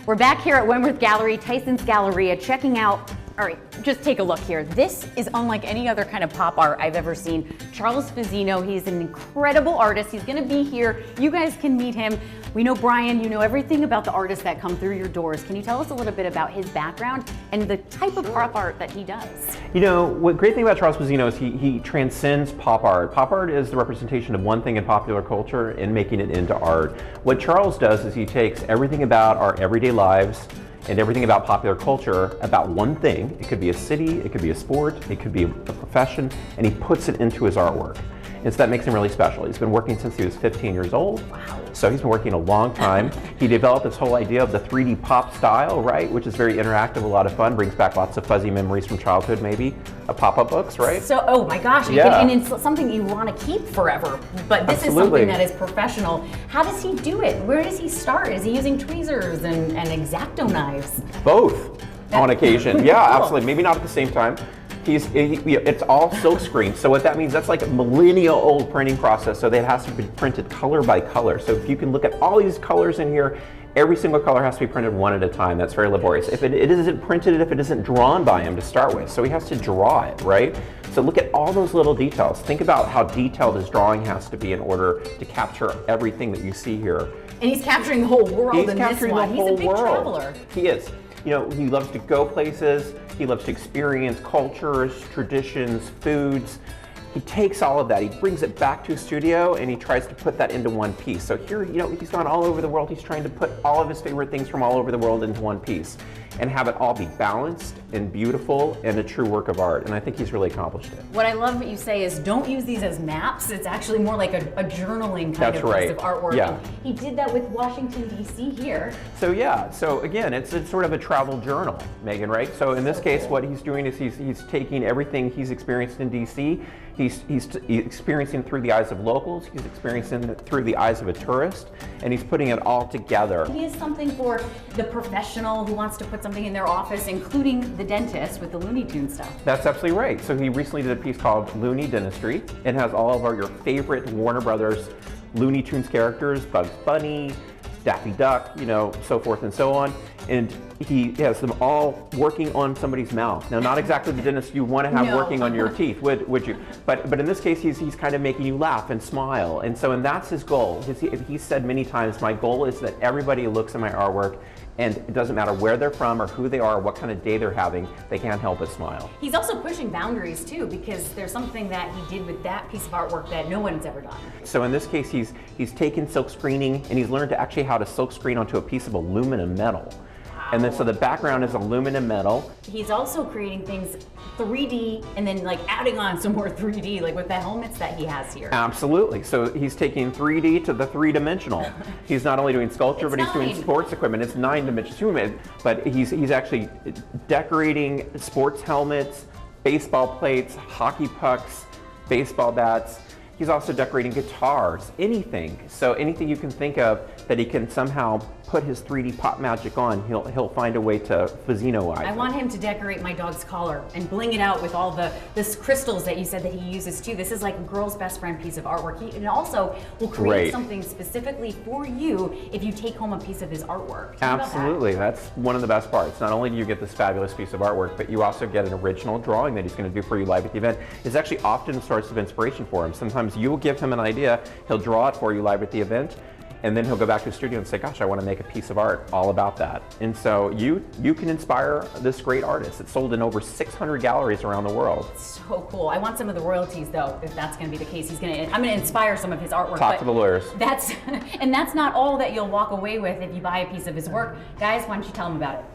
We're back here at Wentworth Gallery, Tyson's Galleria, checking out. All right, just take a look here. This is unlike any other kind of pop art I've ever seen. Charles Fazzino, he's an incredible artist. He's gonna be here. You guys can meet him. We know Brian, you know everything about the artists that come through your doors. Can you tell us a little bit about his background and the type of pop art that he does? You know, what great thing about Charles Fazzino is he transcends pop art. Pop art is the representation of one thing in popular culture and making it into art. What Charles does is he takes everything about our everyday lives and everything about popular culture, about one thing. It could be a city, it could be a sport, it could be a profession, and he puts it into his artwork. And so that makes him really special. He's been working since he was 15 years old. Wow. So he's been working a long time. He developed this whole idea of the 3D pop style, right? Which is very interactive, a lot of fun, brings back lots of fuzzy memories from childhood maybe, of pop-up books, right? So, oh my gosh, Yeah. and it's something you want to keep forever, but this Absolutely. is something that is professional. How does he do it? Where does he start? Is he using tweezers and X-Acto knives? Both on occasion. Yeah, Cool. absolutely. Maybe not at the same time. It's all silk screen. So what that means, that's like a millennia old printing process. So that has to be printed color by color. So if you can look at all these colors in here, every single color has to be printed one at a time. That's very laborious. If it isn't printed, if it isn't drawn by him to start with. So he has to draw it, right? So look at all those little details. Think about how detailed his drawing has to be in order to capture everything that you see here. And he's capturing the whole world He's in this capturing one. the He's a whole big world. traveler. He is. You know, he loves to go places. He loves to experience cultures, traditions, foods. He takes all of that, he brings it back to his studio, and he tries to put that into one piece. So here, you know, he's gone all over the world. He's trying to put all of his favorite things from all over the world into one piece and have it all be balanced and beautiful and a true work of art. And I think he's really accomplished it. What I love what you say is don't use these as maps. It's actually more like a journaling kind That's of right. piece of artwork. Yeah. And he did that with Washington, D.C. here. So yeah, so again, it's sort of a travel journal, Megan, right? So in this case, what he's doing is he's taking everything he's experienced in DC, he's experiencing through the eyes of locals, he's experiencing it through the eyes of a tourist, and he's putting it all together. He is something for the professional who wants to put something in their office, including the dentist with the Looney Tunes stuff. That's absolutely right. So he recently did a piece called Looney Dentistry. It has all of your favorite Warner Brothers Looney Tunes characters, Bugs Bunny, Daffy Duck, you know, so forth and so on. And he has them all working on somebody's mouth. Now, not exactly the dentist you want to have working on your teeth, would you? But in this case, he's kind of making you laugh and smile. And that's his goal. He said many times, my goal is that everybody looks at my artwork and it doesn't matter where they're from or who they are, or what kind of day they're having, they can't help but smile. He's also pushing boundaries too, because there's something that he did with that piece of artwork that no one's ever done. So in this case, he's taken silk screening and he's learned to actually how to silk screen onto a piece of aluminum metal. And then so the background is aluminum metal. He's also creating things 3D and then like adding on some more 3D, like with the helmets that he has here. Absolutely. So he's taking 3D to the three-dimensional. He's not only doing sculpture, but he's doing sports equipment. It's 9-dimensional, but he's actually decorating sports helmets, baseball plates, hockey pucks, baseball bats. He's also decorating guitars, anything. So anything you can think of that he can somehow put his 3D pop magic on, he'll find a way to Fazzino-ize. I want him to decorate my dog's collar and bling it out with all the crystals that you said that he uses too. This is like a girl's best friend piece of artwork. And also will create something specifically for you if you take home a piece of his artwork. Absolutely, that's one of the best parts. Not only do you get this fabulous piece of artwork, but you also get an original drawing that he's going to do for you live at the event. It's actually often a source of inspiration for him. Sometimes you will give him an idea, he'll draw it for you live at the event, and then he'll go back to the studio and say, gosh, I want to make a piece of art all about that. And so you can inspire this great artist. It's sold in over 600 galleries around the world. So cool. I want some of the royalties though, if that's going to be the case. I'm going to inspire some of his artwork. Talk to the lawyers. That's not all that you'll walk away with if you buy a piece of his work. Guys, why don't you tell them about it?